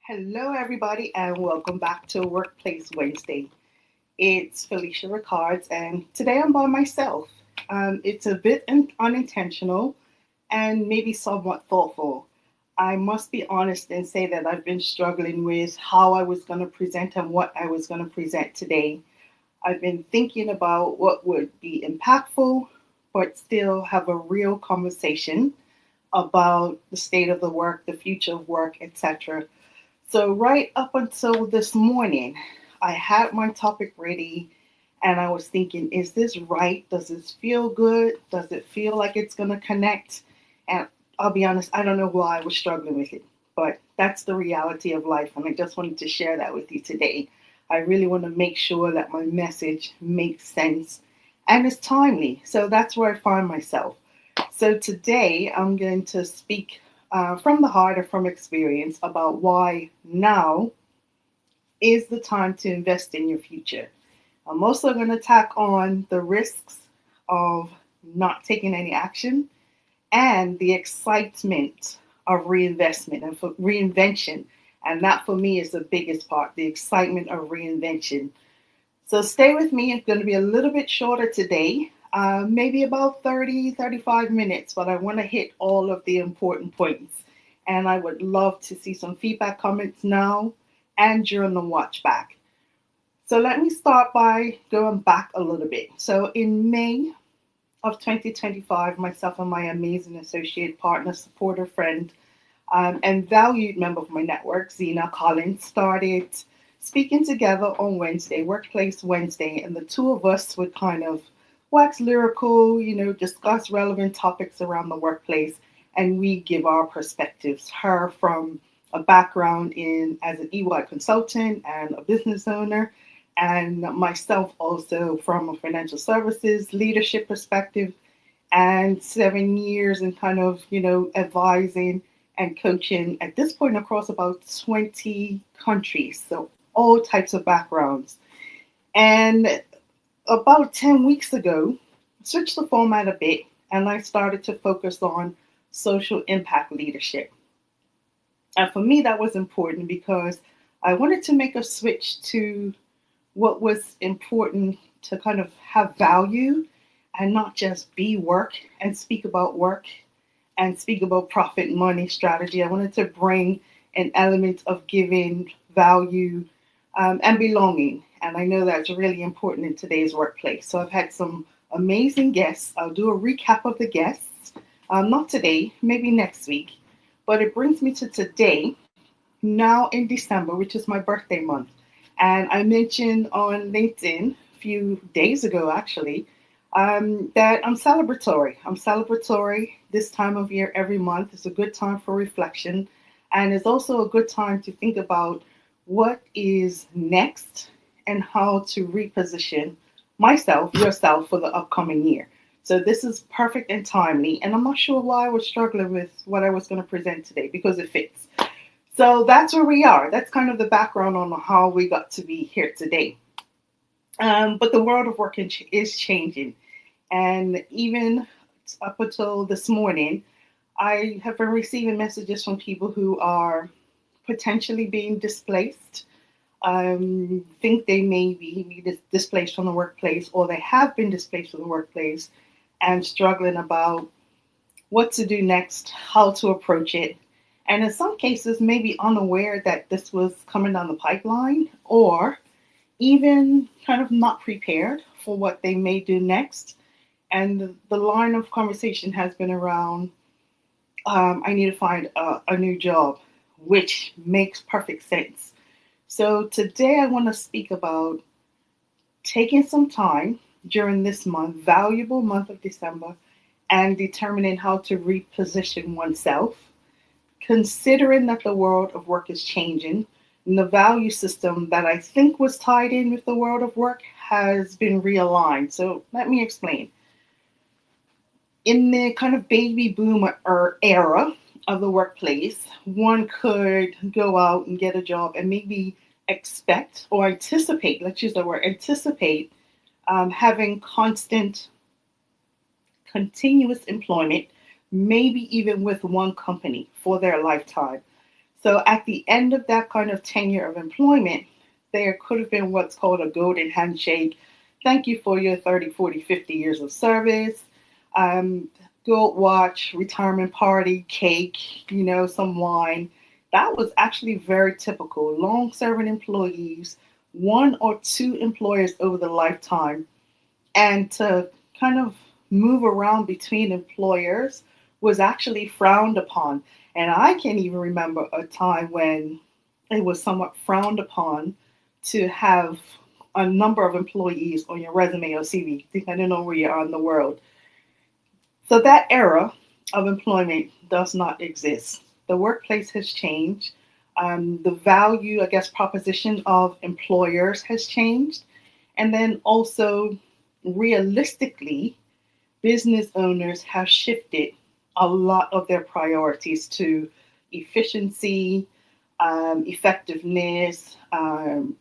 Hello, everybody, and welcome back to Workplace Wednesday. It's Felicia Ricards, and today I'm by myself. It's a bit unintentional and maybe somewhat thoughtful. I must be honest and say that I've been struggling with how I was going to present and what I was going to present today. I've been thinking about what would be impactful, but still have a real conversation about the state of the work, the future of work, etc. So, right up until this morning, I had my topic ready and I was thinking, is this right? Does this feel good? Does it feel like it's going to connect? And I'll be honest, I don't know why I was struggling with it, but that's the reality of life. And I just wanted to share that with you today. I really want to make sure that my message makes sense and is timely. So, that's where I find myself. So, today I'm going to speak from the heart or from experience about why now is the time to invest in your future. I'm also going to tack on the risks of not taking any action and the excitement of reinvestment and for reinvention. And that for me is the biggest part, the excitement of reinvention. So stay with me. It's going to be a little bit shorter today, maybe about 30, 35 minutes, but I want to hit all of the important points. And I would love to see some feedback comments now and during the watch back. So let me start by going back a little bit. So in May of 2025, myself and my amazing associate partner, supporter, friend, and valued member of my network, Zena Collins, started speaking together on Wednesday, Workplace Wednesday, and the two of us would kind of wax lyrical, discuss relevant topics around the workplace, and we give our perspectives. Her from a background in as an EY consultant and a business owner, and myself also from a financial services leadership perspective, and 7 years in kind of, advising and coaching at this point across about 20 countries. So all types of backgrounds. And about 10 weeks ago, I switched the format a bit and I started to focus on social impact leadership. And for me, that was important because I wanted to make a switch to what was important to kind of have value and not just be work and speak about work and speak about profit, money, strategy. I wanted to bring an element of giving value and belonging. And I know that's really important in today's workplace. So I've had some amazing guests. I'll do a recap of the guests, not today, maybe next week. But it brings me to today, now in December, which is my birthday month. And I mentioned on LinkedIn a few days ago, actually, that I'm celebratory. I'm celebratory this time of year every month. It's a good time for reflection. And it's also a good time to think about what is next and how to reposition myself, yourself for the upcoming year. So this is perfect and timely. And I'm not sure why I was struggling with what I was going to present today because it fits. So that's where we are. That's kind of the background on how we got to be here today. But the world of work is changing. And even up until this morning, I have been receiving messages from people who are potentially being displaced, think they may be displaced from the workplace, or they have been displaced from the workplace and struggling about what to do next, how to approach it. And in some cases, maybe unaware that this was coming down the pipeline, or even kind of not prepared for what they may do next. And the line of conversation has been around, I need to find a new job, which makes perfect sense. So today I want to speak about taking some time during this month, valuable month of December, and determining how to reposition oneself, considering that the world of work is changing. And the value system that I think was tied in with the world of work has been realigned. So let me explain. In the kind of baby boomer era of the workplace, one could go out and get a job and maybe expect or anticipate, let's use the word anticipate, having constant, continuous employment, maybe even with one company for their lifetime. So at the end of that kind of tenure of employment, there could have been what's called a golden handshake. Thank you for your 30, 40, 50 years of service. Um, Gold watch, retirement party, cake, some wine. That was actually very typical. Long serving employees, one or two employers over the lifetime, and to kind of move around between employers was actually frowned upon. And I can even remember a time when it was somewhat frowned upon to have a number of employees on your resume or CV, depending on where you are in the world. So that era of employment does not exist. The workplace has changed. The value, I guess, proposition of employers has changed. And then also, realistically, business owners have shifted a lot of their priorities to efficiency, effectiveness,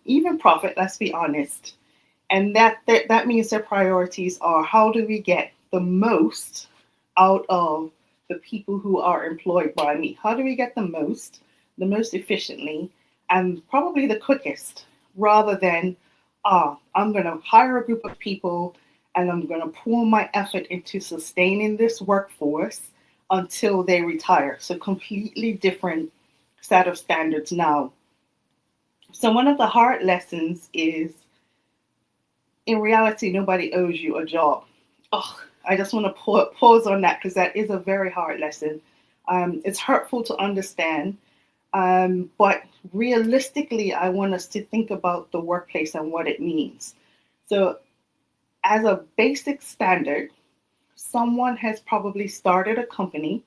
even profit, let's be honest. And that means their priorities are how do we get the most out of the people who are employed by me? How do we get the most efficiently, and probably the quickest, rather than, I'm going to hire a group of people and I'm going to pour my effort into sustaining this workforce until they retire. So completely different set of standards now. So one of the hard lessons is, in reality, nobody owes you a job. Oh, I just want to pause on that because that is a very hard lesson. It's hurtful to understand, but realistically, I want us to think about the workplace and what it means. So, as a basic standard, someone has probably started a company,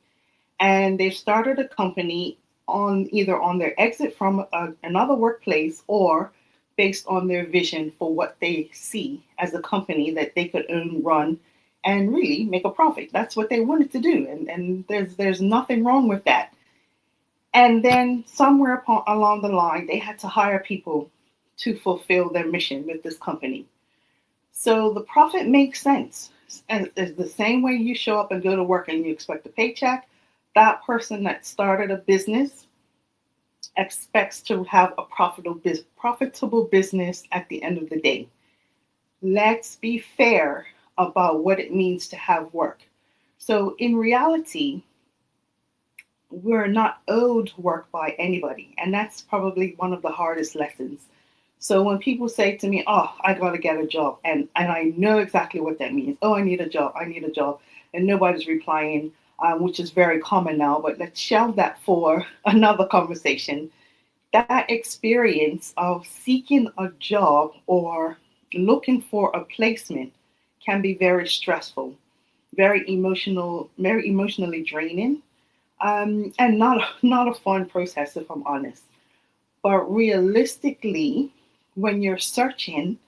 and they've started a company on either on their exit from another workplace or based on their vision for what they see as a company that they could own, run, and really make a profit. That's what they wanted to do, and there's nothing wrong with that. And then somewhere along the line, they had to hire people to fulfill their mission with this company. So the profit makes sense. And it's the same way you show up and go to work and you expect a paycheck. That person that started a business expects to have a profitable business at the end of the day. Let's be fair about what it means to have work. So in reality, we're not owed work by anybody. And that's probably one of the hardest lessons. So when people say to me, oh, I got to get a job, and I know exactly what that means. Oh, I need a job. I need a job. And nobody's replying, which is very common now. But let's shelve that for another conversation. That experience of seeking a job or looking for a placement can be very stressful, very emotionally draining, and not a fun process, if I'm honest. But realistically, when you're searching,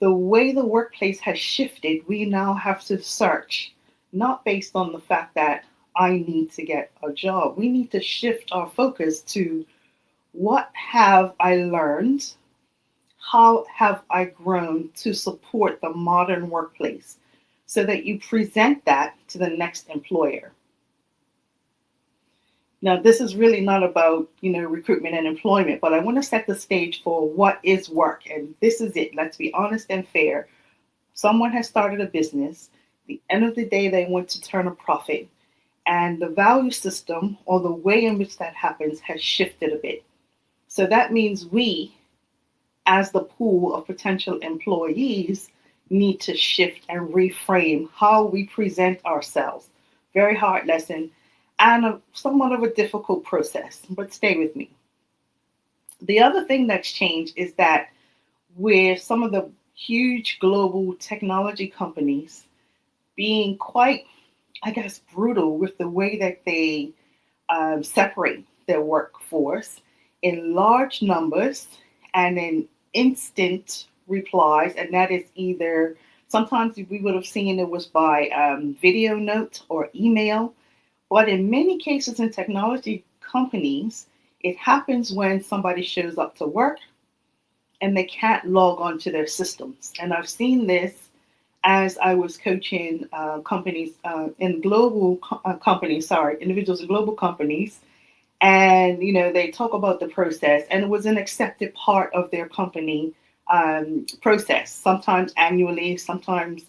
the way the workplace has shifted, we now have to search not based on the fact that I need to get a job. We need to shift our focus to what have I learned? How have I grown to support the modern workplace so that you present that to the next employer? Now, this is really not about, recruitment and employment, but I want to set the stage for what is work. And this is it. Let's be honest and fair. Someone has started a business. At the end of the day, they want to turn a profit. And the value system or the way in which that happens has shifted a bit. So that means we, as the pool of potential employees, need to shift and reframe how we present ourselves. Very hard lesson and somewhat of a difficult process, but stay with me. The other thing that's changed is that with some of the huge global technology companies being quite, I guess, brutal with the way that they separate their workforce in large numbers and in instant replies, and that is either sometimes we would have seen it was by video note or email, but in many cases in technology companies, it happens when somebody shows up to work and they can't log on to their systems. And I've seen this as I was coaching companies in global companies, individuals in global companies, And they talk about the process, and it was an accepted part of their company process, sometimes annually, sometimes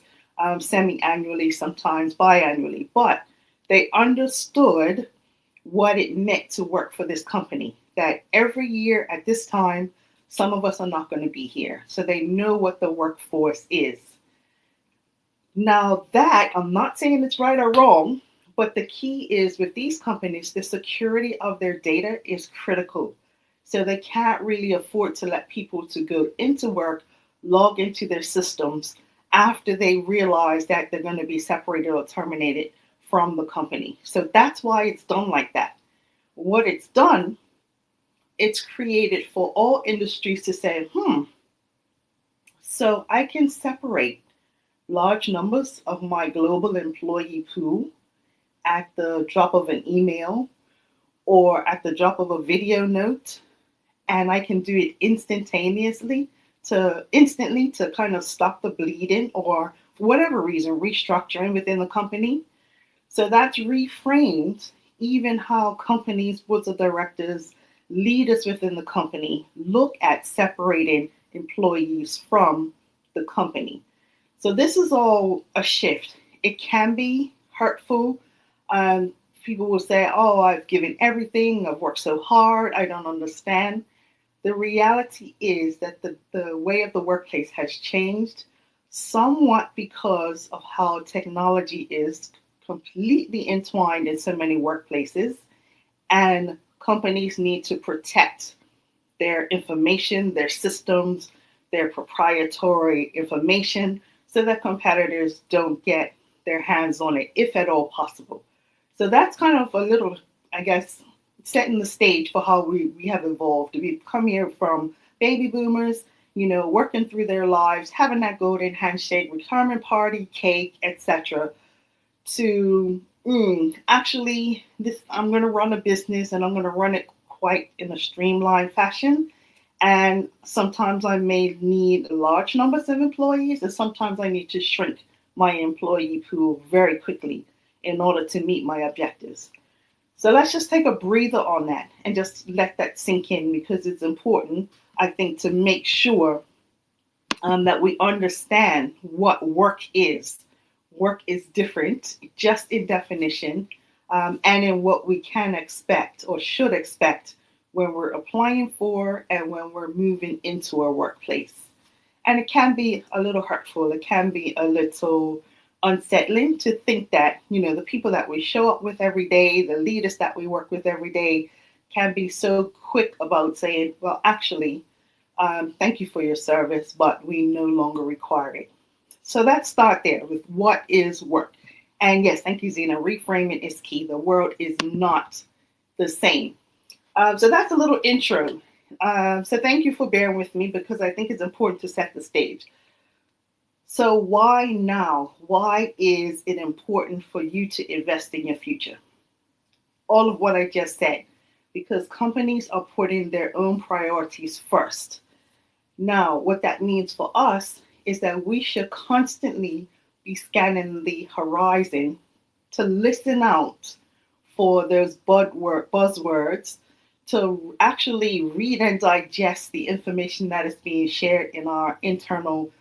semi-annually, sometimes biannually. But they understood what it meant to work for this company, that every year at this time, some of us are not going to be here. So they know what the workforce is. Now, that I'm not saying it's right or wrong, but the key is with these companies, the security of their data is critical. So they can't really afford to let people to go into work, log into their systems after they realize that they're going to be separated or terminated from the company. So that's why it's done like that. What it's done, it's created for all industries to say, so I can separate large numbers of my global employee pool at the drop of an email or at the drop of a video note, and I can do it instantly to kind of stop the bleeding or for whatever reason restructuring within the company. So that's reframed even how companies, boards of directors, leaders within the company look at separating employees from the company. So this is all a shift. It can be hurtful. People will say, oh, I've given everything. I've worked so hard. I don't understand. The reality is that the way of the workplace has changed somewhat because of how technology is completely entwined in so many workplaces. And companies need to protect their information, their systems, their proprietary information, so that competitors don't get their hands on it, if at all possible. So that's kind of a little, I guess, setting the stage for how we have evolved. We've come here from baby boomers, working through their lives, having that golden handshake, retirement party, cake, etc., to actually, I'm going to run a business and I'm going to run it quite in a streamlined fashion. And sometimes I may need large numbers of employees, and sometimes I need to shrink my employee pool very quickly in order to meet my objectives. So let's just take a breather on that and just let that sink in, because it's important, I think, to make sure that we understand what work is. Work is different, just in definition, and in what we can expect or should expect when we're applying for and when we're moving into a workplace. And it can be a little hurtful. It can be a little unsettling to think that, the people that we show up with every day, the leaders that we work with every day, can be so quick about saying, well, actually, thank you for your service, but we no longer require it. So let's start there with what is work. And yes, thank you, Zena. Reframing is key. The world is not the same. So that's a little intro. So thank you for bearing with me, because I think it's important to set the stage. So why now? Why is it important for you to invest in your future? All of what I just said, because companies are putting their own priorities first. Now, what that means for us is that we should constantly be scanning the horizon to listen out for those buzzwords, to actually read and digest the information that is being shared in our internal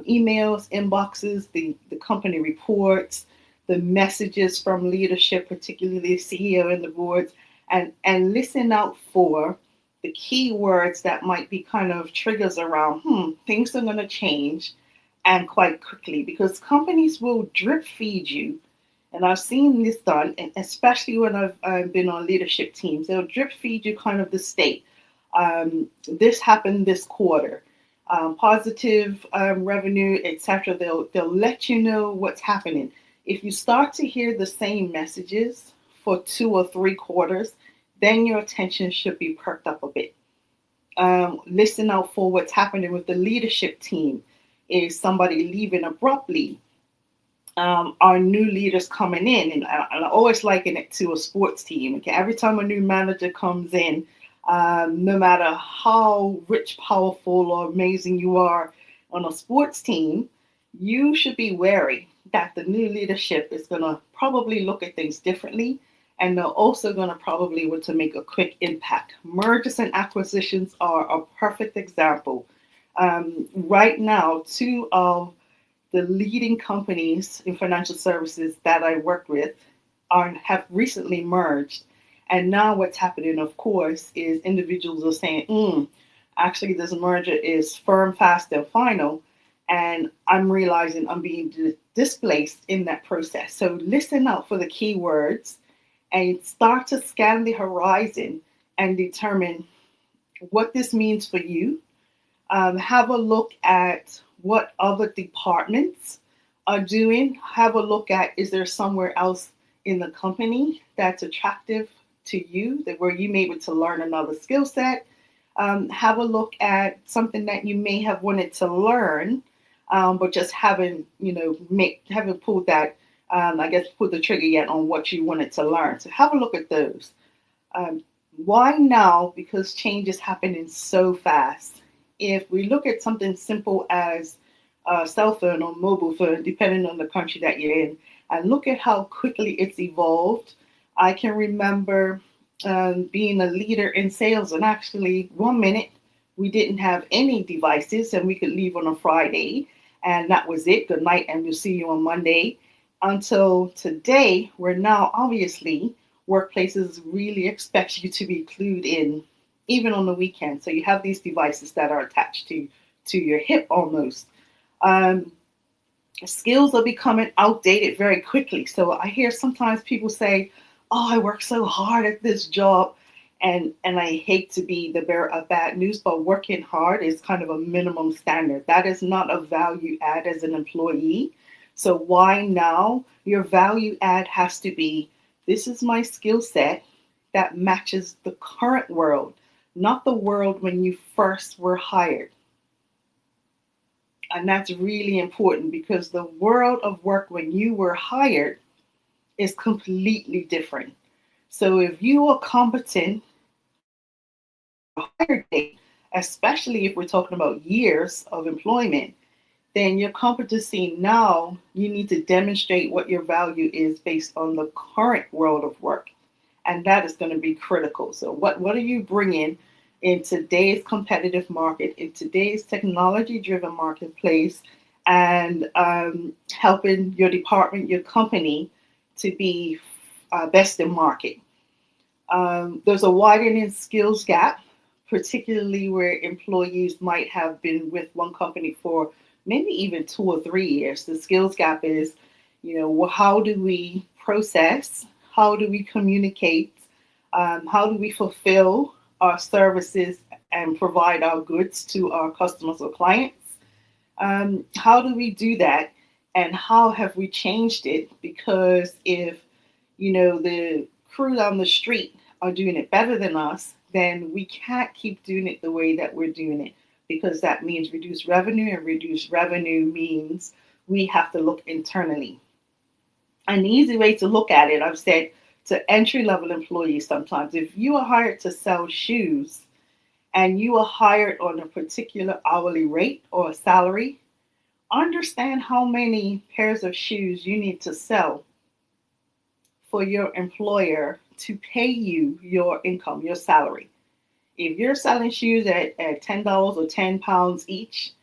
emails, inboxes, the company reports, the messages from leadership, particularly the CEO and the boards, and listen out for the keywords that might be kind of triggers around, things are going to change, and quite quickly, because companies will drip feed you. And I've seen this done, and especially when I've been on leadership teams, they'll drip feed you kind of the state. This happened this quarter, positive revenue, etc. They'll let you know what's happening. If you start to hear the same messages for 2 or 3 quarters, then your attention should be perked up a bit. Listen out for what's happening with the leadership team. Is somebody leaving abruptly? Are new leaders coming in? And I always liken it to a sports team. Okay, every time a new manager comes in, no matter how rich, powerful, or amazing you are on a sports team, you should be wary that the new leadership is going to probably look at things differently and they're also going to probably want to make a quick impact. Mergers and acquisitions are a perfect example. Right now, two of the leading companies in financial services that I work with have recently merged. And now what's happening, of course, is individuals are saying, actually, this merger is firm, fast, and final. And I'm realizing I'm being displaced in that process. So listen out for the keywords and start to scan the horizon and determine what this means for you. Have a look at what other departments are doing. Have a look at, is there somewhere else in the company that's attractive to you, that where you may be able to learn another skill set. Have a look at something that you may have wanted to learn, but just haven't pulled that, pulled the trigger yet on what you wanted to learn. So have a look at those. Why now? Because change is happening so fast. If we look at something simple as a cell phone or mobile phone, depending on the country that you're in, and look at how quickly it's evolved. I can remember being a leader in sales, and actually 1 minute we didn't have any devices and we could leave on a Friday and that was it. Good night and we'll see you on Monday. Until today, where now obviously workplaces really expect you to be clued in even on the weekend. So you have these devices that are attached to your hip almost. Skills are becoming outdated very quickly. So I hear sometimes people say, "Oh, I work so hard at this job," and I hate to be the bearer of bad news, but working hard is kind of a minimum standard. That is not a value add as an employee. So why now? Your value add has to be, this is my skill set that matches the current world, not the world when you first were hired. And that's really important because the world of work when you were hired is completely different. So if you are competent hire date, especially if we're talking about years of employment, then your competency now, you need to demonstrate what your value is based on the current world of work. And that is going to be critical. So what are you bringing in today's competitive market, in today's technology-driven marketplace, and helping your department, your company to be best in market. There's a widening skills gap, particularly where employees might have been with one company for maybe even 2 or 3 years. The skills gap is, how do we process? How do we communicate? How do we fulfill our services and provide our goods to our customers or clients? How do we do that? And how have we changed it? Because if, the crew down the street are doing it better than us, then we can't keep doing it the way that we're doing it, because that means reduced revenue, and reduced revenue means we have to look internally. An easy way to look at it, I've said to entry-level employees sometimes, if you are hired to sell shoes and you are hired on a particular hourly rate or a salary, understand how many pairs of shoes you need to sell for your employer to pay you your income, your salary. If you're selling shoes at $10 or £10 each,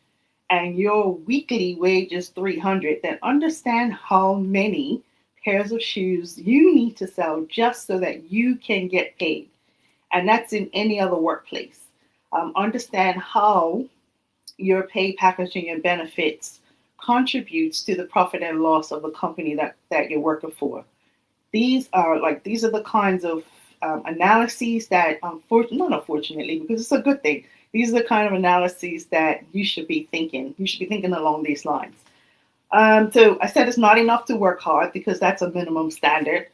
and your weekly wage is $300, then understand how many pairs of shoes you need to sell just so that you can get paid. And that's in any other workplace. Understand how your pay package and your benefits contributes to the profit and loss of the company that you're working for. These are the kinds of analyses that, not unfortunately, because it's a good thing, these are the kind of analyses that you should be thinking. You should be thinking along these lines. So I said it's not enough to work hard, because that's a minimum standard.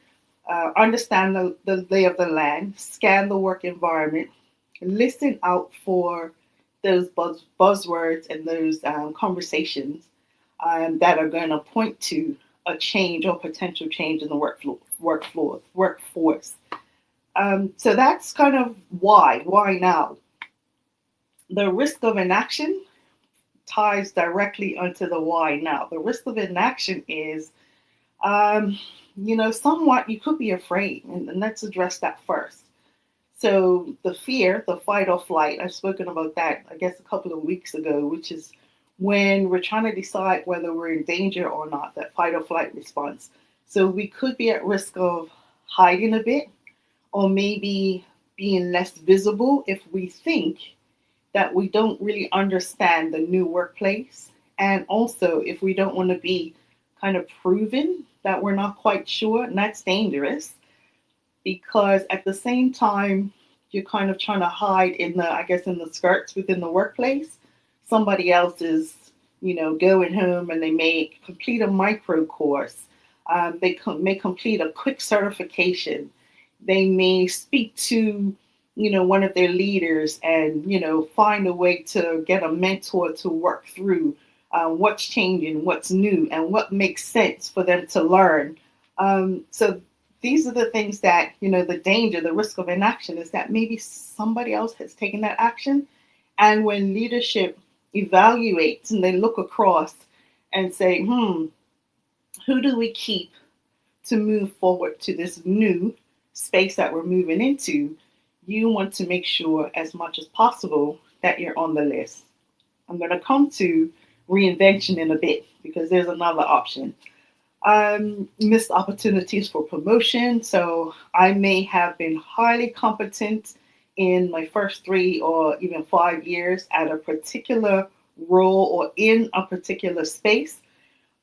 Understand the lay of the land, scan the work environment, listen out for those buzzwords and those conversations that are going to point to a change or potential change in the workforce. So that's kind of why now. The risk of inaction ties directly onto the why now. The risk of inaction is Um, somewhat you could be afraid, and let's address that first. So the fear, the fight or flight, I've spoken about that, I guess, a couple of weeks ago, which is when we're trying to decide whether we're in danger or not, that fight or flight response. So we could be at risk of hiding a bit or maybe being less visible if we think that we don't really understand the new workplace. And also, if we don't want to be kind of proven that we're not quite sure, and that's dangerous because at the same time, you're kind of trying to hide in the, I guess, in the skirts within the workplace. Somebody else is, going home and they may complete a micro course. May complete a quick certification. They may speak to, one of their leaders and, find a way to get a mentor to work through what's changing, what's new, and what makes sense for them to learn. So these are the things that, the danger, the risk of inaction is that maybe somebody else has taken that action. And when leadership evaluates and they look across and say, who do we keep to move forward to this new space that we're moving into? You want to make sure as much as possible that you're on the list. I'm going to come to reinvention in a bit because there's another option. Missed opportunities for promotion. So I may have been highly competent in my first 3 or even 5 years at a particular role or in a particular space.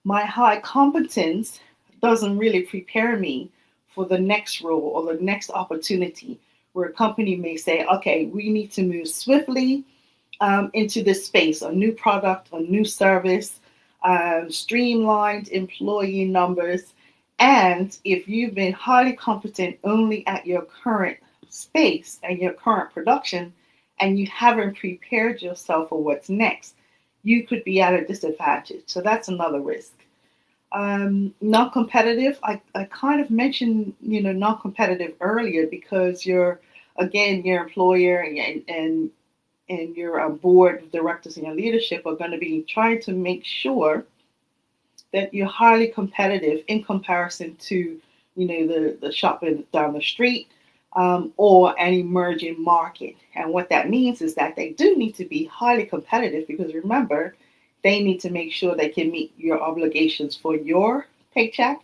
My high competence doesn't really prepare me for the next role or the next opportunity where a company may say, okay, we need to move swiftly into this space, a new product, a new service, streamlined employee numbers. And if you've been highly competent only at your current space and your current production, and you haven't prepared yourself for what's next, you could be at a disadvantage. So that's another risk. Non-competitive, I kind of mentioned, non-competitive earlier because your employer and your board of directors and your leadership are going to be trying to make sure that you're highly competitive in comparison to, the shop down the street or an emerging market. And what that means is that they do need to be highly competitive because remember, they need to make sure they can meet your obligations for your paycheck,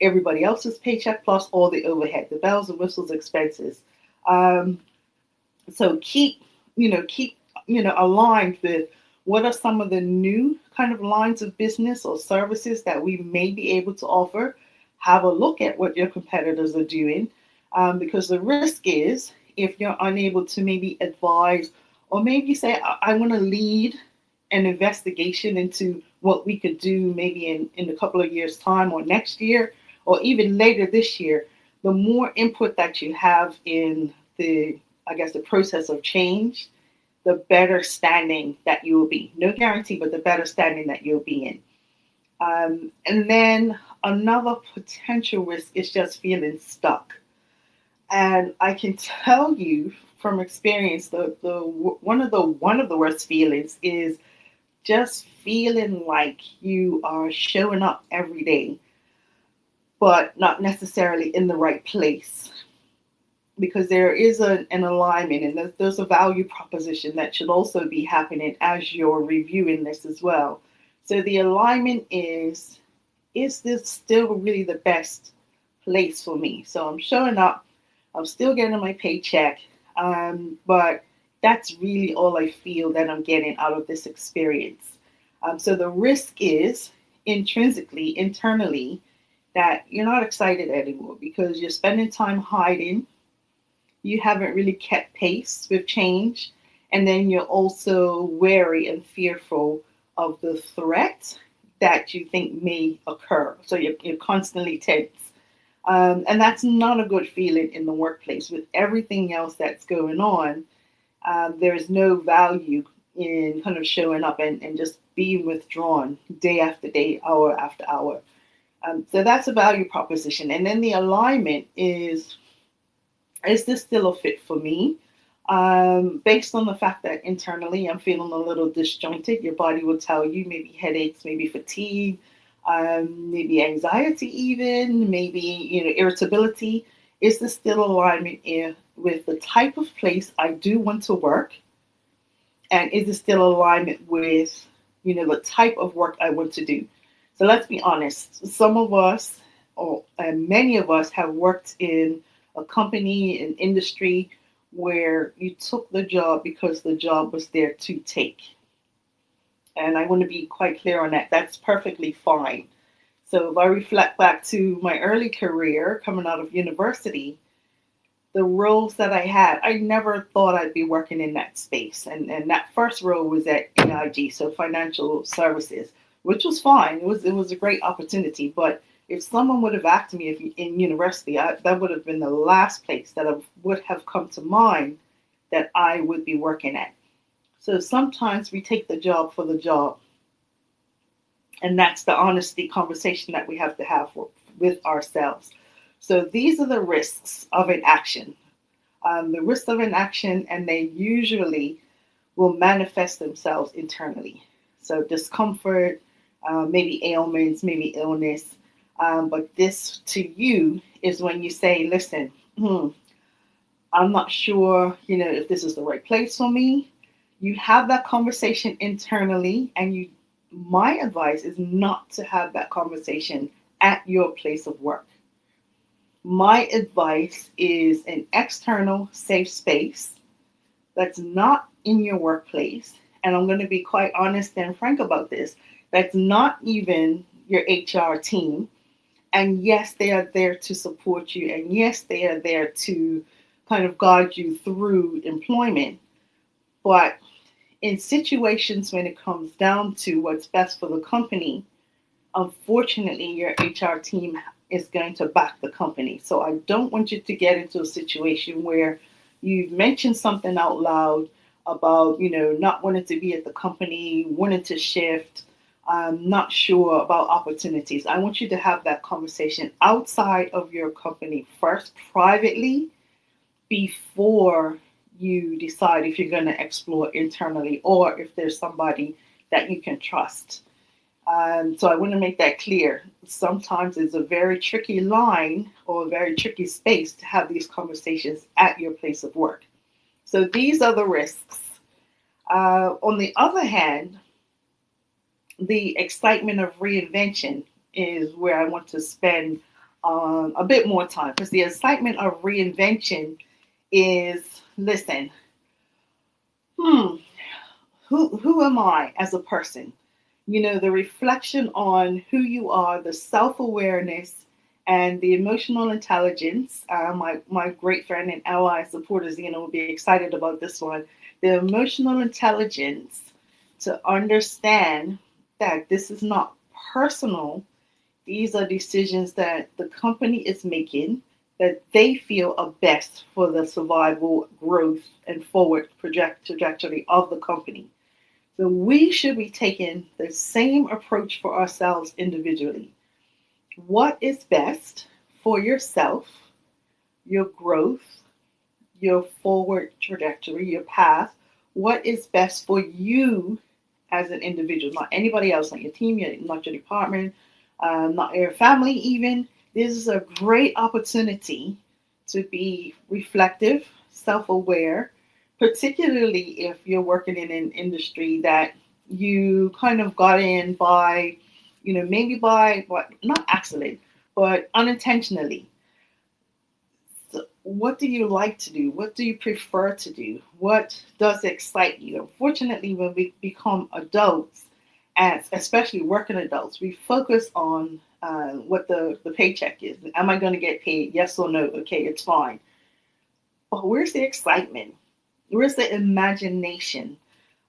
everybody else's paycheck, plus all the overhead, the bells and whistles expenses. So keep aligned with what are some of the new kind of lines of business or services that we may be able to offer. Have a look at what your competitors are doing, because the risk is if you're unable to maybe advise or maybe say, I want to lead an investigation into what we could do maybe in a couple of years' time or next year or even later this year, the more input that you have in the process of change, the better standing that you will be. No guarantee, but the better standing that you'll be in. And then another potential risk is just feeling stuck. And I can tell you from experience, one of the worst feelings is just feeling like you are showing up every day, but not necessarily in the right place. Because there is an alignment and there's a value proposition that should also be happening as you're reviewing this as well. So the alignment is this still really the best place for me? So I'm showing up, I'm still getting my paycheck, but that's really all I feel that I'm getting out of this experience. So the risk is intrinsically, internally, that you're not excited anymore because you're spending time hiding. You haven't really kept pace with change. And then you're also wary and fearful of the threat that you think may occur. So you're constantly tense. And that's not a good feeling in the workplace. With everything else that's going on, there is no value in kind of showing up and just being withdrawn day after day, hour after hour. So that's a value proposition. And then the alignment is this still a fit for me? Based on the fact that internally I'm feeling a little disjointed, your body will tell you maybe headaches, maybe fatigue, maybe anxiety, even maybe irritability. Is this still alignment with the type of place I do want to work, and is it still alignment with the type of work I want to do? So let's be honest. Some of us, or and many of us, have worked in a company, an industry where you took the job because the job was there to take. And I want to be quite clear on that. That's perfectly fine. So if I reflect back to my early career coming out of university, the roles that I had, I never thought I'd be working in that space. And that first role was at AIG, so financial services, which was fine. It was a great opportunity. But if someone would have asked me if in university, that would have been the last place that would have come to mind that I would be working at. So sometimes we take the job for the job. And that's the honesty conversation that we have to have with ourselves. So these are the risks of inaction. The risks of inaction, and they usually will manifest themselves internally. So discomfort, maybe ailments, maybe illness. But this to you is when you say, listen, I'm not sure, if this is the right place for me. You have that conversation internally, and my advice is not to have that conversation at your place of work. My advice is an external safe space that's not in your workplace. And I'm going to be quite honest and frank about this. That's not even your HR team. And yes, they are there to support you. And yes, they are there to kind of guide you through employment. But in situations when it comes down to what's best for the company, unfortunately, your HR team is going to back the company. So I don't want you to get into a situation where you've mentioned something out loud about, not wanting to be at the company, wanting to shift, not sure about opportunities. I want you to have that conversation outside of your company first, privately, before you decide if you're going to explore internally or if there's somebody that you can trust. So I want to make that clear. Sometimes it's a very tricky line or a very tricky space to have these conversations at your place of work. So these are the risks. On the other hand, the excitement of reinvention is where I want to spend a bit more time, because the excitement of reinvention is, listen, who am I as a person? The reflection on who you are, the self-awareness, and the emotional intelligence. My great friend and ally supporters, will be excited about this one. The emotional intelligence to understand that this is not personal. These are decisions that the company is making that they feel are best for the survival, growth, and forward trajectory of the company. So we should be taking the same approach for ourselves individually. What is best for yourself, your growth, your forward trajectory, your path? What is best for you as an individual, not anybody else, not your team, not your department, not your family even. This is a great opportunity to be reflective, self-aware, particularly if you're working in an industry that you kind of got in by, maybe by, not accident, but unintentionally. So what do you like to do? What do you prefer to do? What does excite you? Unfortunately, when we become adults, and especially working adults, we focus on what the paycheck is. Am I going to get paid? Yes or no? Okay, it's fine. But where's the excitement? Where's the imagination?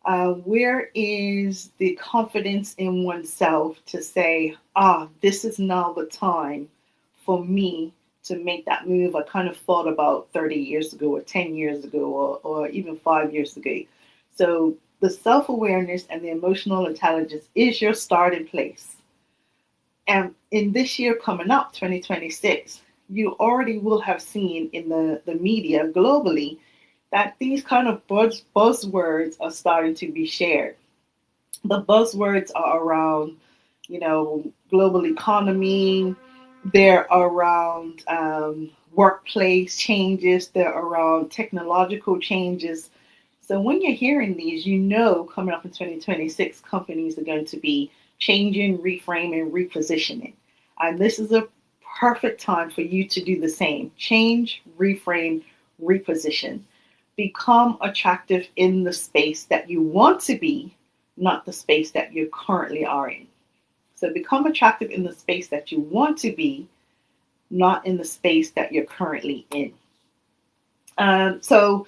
Where is the confidence in oneself to say, this is now the time for me to make that move I kind of thought about 30 years ago or 10 years ago or even 5 years ago. So the self-awareness and the emotional intelligence is your starting place. And in this year coming up, 2026, you already will have seen in the media globally that these kind of buzzwords are starting to be shared. The buzzwords are around, global economy, they're around workplace changes, they're around technological changes. So when you're hearing these, you know coming up in 2026, companies are going to be changing, reframing, repositioning. And this is a perfect time for you to do the same. Change, reframe, reposition. Become attractive in the space that you want to be, not the space that you currently are in. So become attractive in the space that you want to be, not in the space that you're currently in. So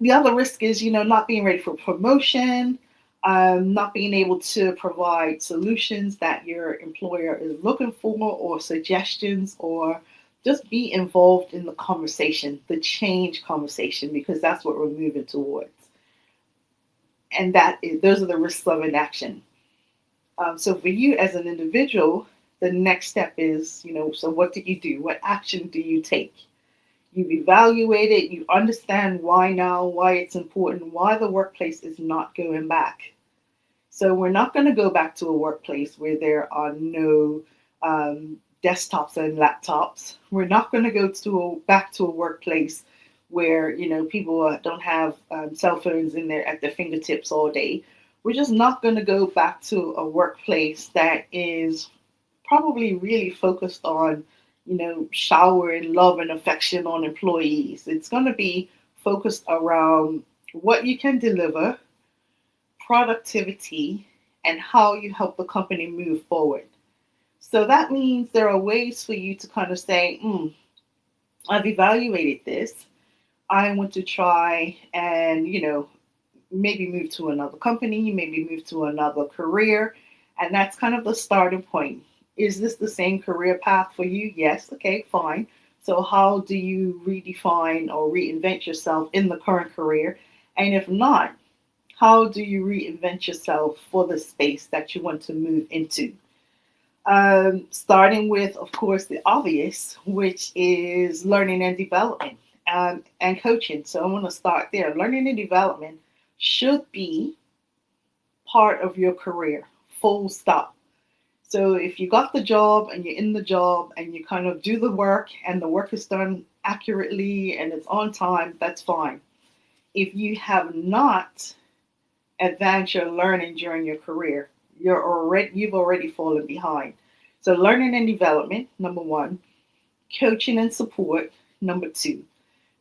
the other risk is, not being ready for promotion, not being able to provide solutions that your employer is looking for, or suggestions, or just be involved in the conversation, the change conversation, because that's what we're moving towards. And those are the risks of inaction. So for you as an individual, the next step is, so what do you do? What action do you take? You've evaluated, you understand why now, why it's important, why the workplace is not going back. So we're not going to go back to a workplace where there are no desktops and laptops. We're not going to go back to a workplace where people don't have cell phones at their fingertips all day. We're just not going to go back to a workplace that is probably really focused on showering love and affection on employees. It's going to be focused around what you can deliver, productivity, and how you help the company move forward. So that means there are ways for you to kind of say, I've evaluated this. I want to try and, maybe move to another company, maybe move to another career. And that's kind of the starting point. Is this the same career path for you? Yes. Okay, fine. So how do you redefine or reinvent yourself in the current career? And if not, how do you reinvent yourself for the space that you want to move into? Starting with, of course, the obvious, which is learning and development and coaching. So I want to start there. Learning and development should be part of your career, full stop. So if you got the job and you're in the job and you kind of do the work and the work is done accurately and it's on time, that's fine. If you have not advanced your learning during your career, you've already fallen behind. So learning and development, number one. Coaching and support, number two.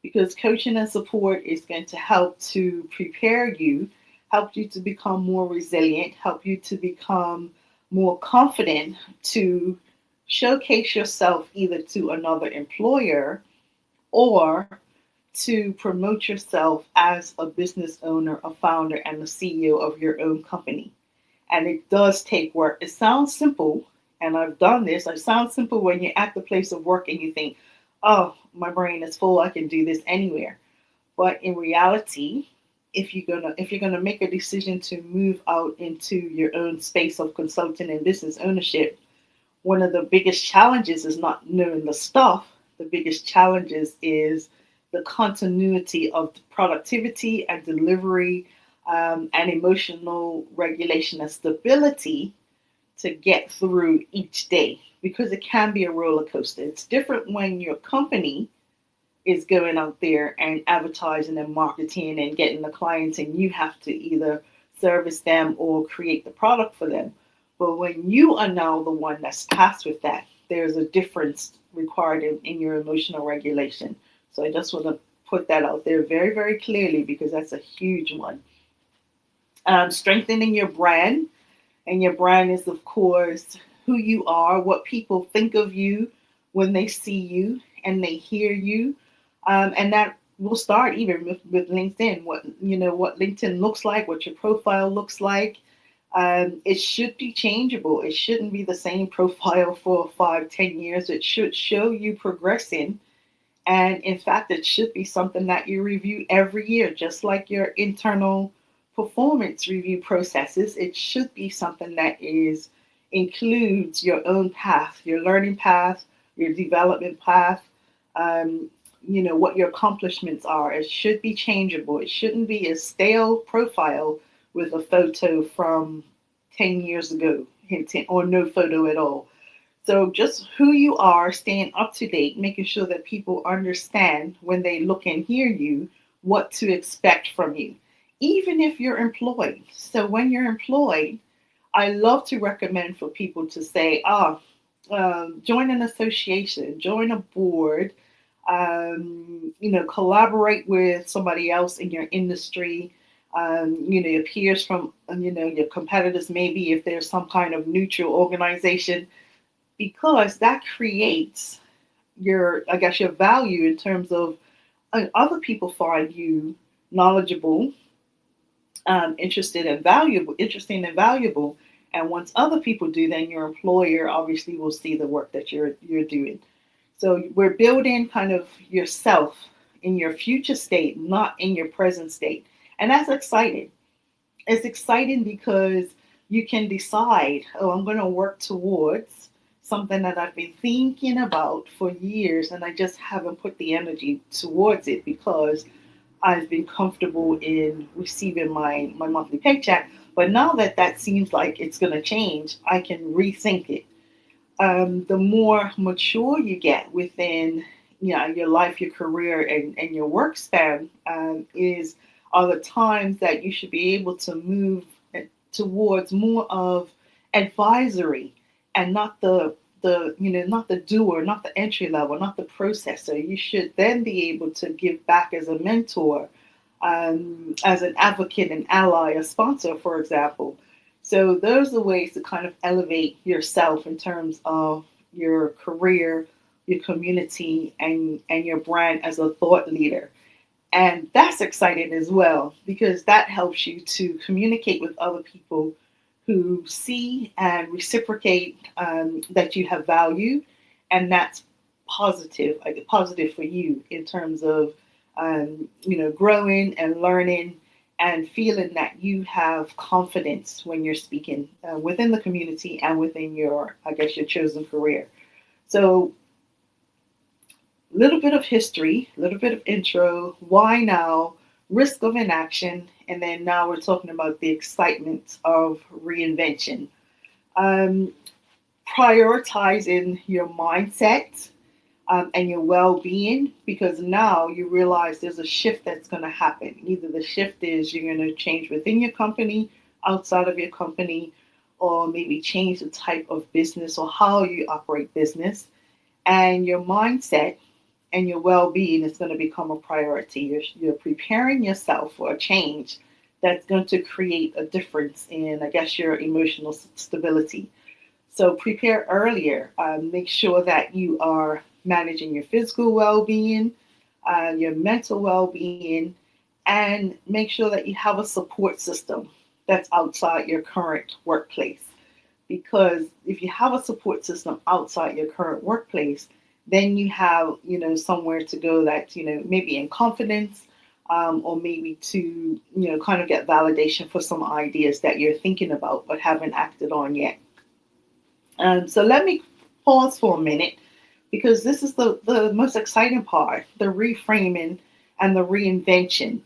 Because coaching and support is going to help to prepare you, help you to become more resilient, help you to become more confident to showcase yourself either to another employer or to promote yourself as a business owner, a founder, and the CEO of your own company. And it does take work. It sounds simple, and I've done this. It sounds simple when you're at the place of work and you think, oh, my brain is full, I can do this anywhere. But in reality, if you're gonna make a decision to move out into your own space of consulting and business ownership, one of the biggest challenges is not knowing the stuff. The biggest challenges is the continuity of productivity and delivery and emotional regulation and stability to get through each day, because it can be a roller coaster. It's different when your company is going out there and advertising and marketing and getting the clients, and you have to either service them or create the product for them. But when you are now the one that's tasked with that, there's a difference required in your emotional regulation. So I just want to put that out there very, very clearly, because that's a huge one. Strengthening your brand. And your brand is, of course, who you are, what people think of you when they see you and they hear you. And that will start even with LinkedIn, what LinkedIn looks like, what your profile looks like. It should be changeable. It shouldn't be the same profile for 5-10 years. It should show you progressing. And in fact, it should be something that you review every year, just like your internal performance review processes. It should be something that includes your own path, your learning path, your development path, what your accomplishments are. It should be changeable. It shouldn't be a stale profile with a photo from 10 years ago. hinting, or no photo at all. So just who you are, staying up to date, making sure that people understand when they look and hear you what to expect from you, even if you're employed. So when you're employed, I love to recommend for people to say, join an association, join a board, collaborate with somebody else in your industry, your peers from, your competitors, maybe if there's some kind of neutral organization, because that creates your value in terms of other people find you knowledgeable, interesting and valuable. And once other people do, then your employer obviously will see the work that you're doing. So we're building kind of yourself in your future state, not in your present state. And that's exciting. It's exciting because you can decide, oh, I'm going to work towards something that I've been thinking about for years, and I just haven't put the energy towards it because I've been comfortable in receiving my monthly paycheck. But now that that seems like it's going to change, I can rethink it. The more mature you get within your life, your career, and your work span, is are the times that you should be able to move towards more of advisory, and not not the doer, not the entry level, not the processor. You should then be able to give back as a mentor, as an advocate, an ally, a sponsor, for example. So those are ways to kind of elevate yourself in terms of your career, your community, and your brand as a thought leader. And that's exciting as well, because that helps you to communicate with other people who see and reciprocate, that you have value, and that's positive, like positive for you in terms of growing and learning and feeling that you have confidence when you're speaking within the community and within your, I guess, your chosen career. So a little bit of history, a little bit of intro, why now, risk of inaction, and then now we're talking about the excitement of reinvention. Um, Prioritizing your mindset, and your well-being, because now you realize there's a shift that's going to happen. Either the shift is you're going to change within your company, outside of your company, or maybe change the type of business or how you operate business, and your mindset and your well-being is going to become a priority. You're preparing yourself for a change that's going to create a difference in, I guess, your emotional stability. So prepare earlier. Make sure that you are managing your physical well-being, your mental well-being, and make sure that you have a support system that's outside your current workplace. Because if you have a support system outside your current workplace, then you have, somewhere to go that, maybe in confidence, or maybe to, kind of get validation for some ideas that you're thinking about but haven't acted on yet. So let me pause for a minute, because this is the most exciting part, the reframing and the reinvention.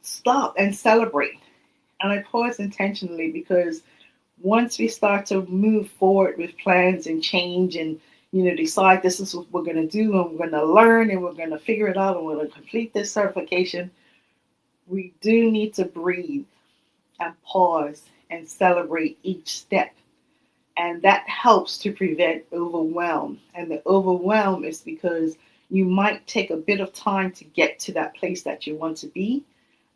Stop and celebrate. And I pause intentionally because once we start to move forward with plans and change and, decide this is what we're going to do, and we're going to learn, and we're going to figure it out, and we're going to complete this certification, we do need to breathe and pause and celebrate each step. And that helps to prevent overwhelm. And the overwhelm is because you might take a bit of time to get to that place that you want to be.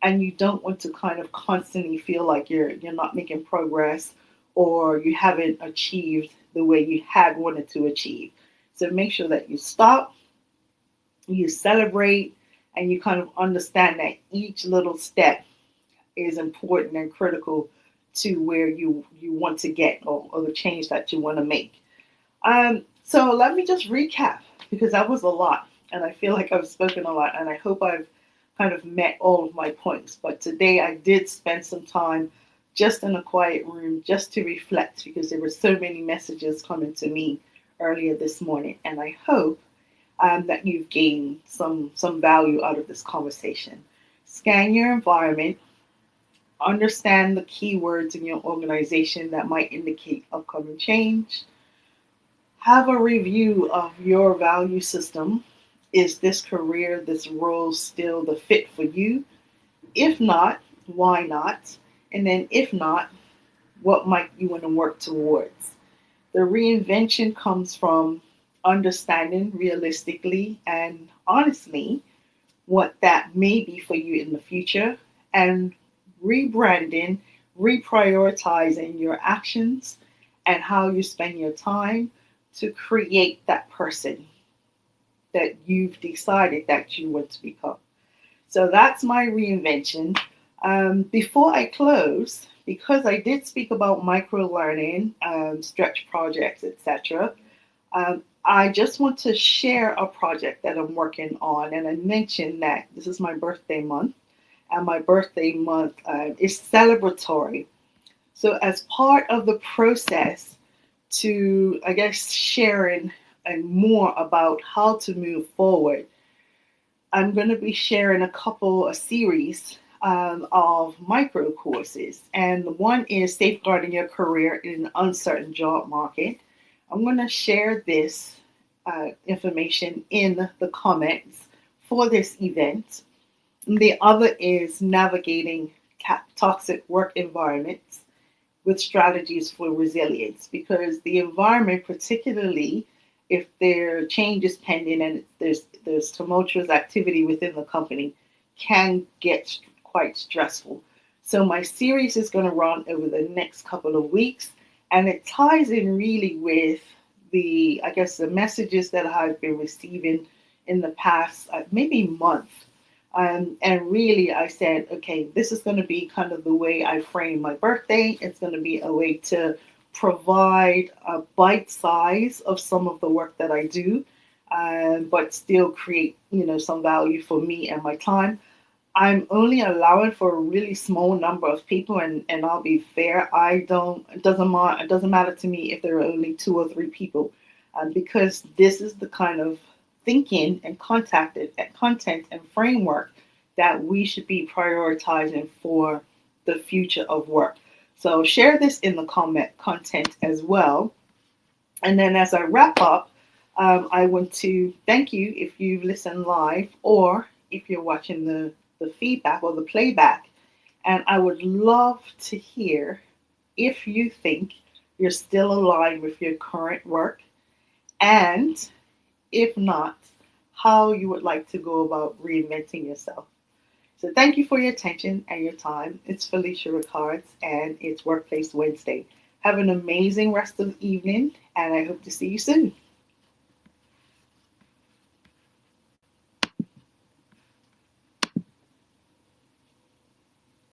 And you don't want to kind of constantly feel like you're not making progress, or you haven't achieved the way you had wanted to achieve. So make sure that you stop, you celebrate, and you kind of understand that each little step is important and critical to where you want to get, or the change that you want to make. So let me just recap, because that was a lot, and I feel like I've spoken a lot, and I hope I've kind of met all of my points. But today I did spend some time just in a quiet room just to reflect, because there were so many messages coming to me earlier this morning, and I hope that you've gained some value out of this conversation. Scan your environment, Understand the keywords in your organization that might indicate upcoming change. Have a review of your value system. Is this career, this role still the fit for you? If not, why not? And then if not, what might you want to work towards? The reinvention comes from understanding realistically and honestly what that may be for you in the future, and rebranding, reprioritizing your actions and how you spend your time to create that person that you've decided that you want to become. So that's my reinvention. Before I close, because I did speak about micro learning, stretch projects, etc., I just want to share a project that I'm working on. And I mentioned that this is my birthday month, and my birthday month is celebratory. So, as part of the process to, I guess, sharing and more about how to move forward, I'm going to be sharing a series of micro courses. And one is Safeguarding Your Career in an Uncertain Job Market. I'm going to share this information in the comments for this event. And the other is Navigating Toxic Work Environments with Strategies for Resilience, because the environment, particularly if there are changes pending and there's tumultuous activity within the company, can get quite stressful. So my series is going to run over the next couple of weeks, and it ties in really with the messages that I've been receiving in the past maybe month. And really, I said, okay, this is going to be kind of the way I frame my birthday. It's going to be a way to provide a bite size of some of the work that I do, but still create, some value for me and my time. I'm only allowing for a really small number of people, and I'll be fair. It doesn't matter to me if there are only 2 or 3 people, because this is the kind of thinking and content and framework that we should be prioritizing for the future of work. So share this in the content as well. And then as I wrap up, I want to thank you if you've listened live or if you're watching the feedback or the playback. And I would love to hear if you think you're still aligned with your current work, and if not, how you would like to go about reinventing yourself. So thank you for your attention and your time. It's Felicia Ricards, and it's Workplace Wednesday. Have an amazing rest of the evening, and I hope to see you soon.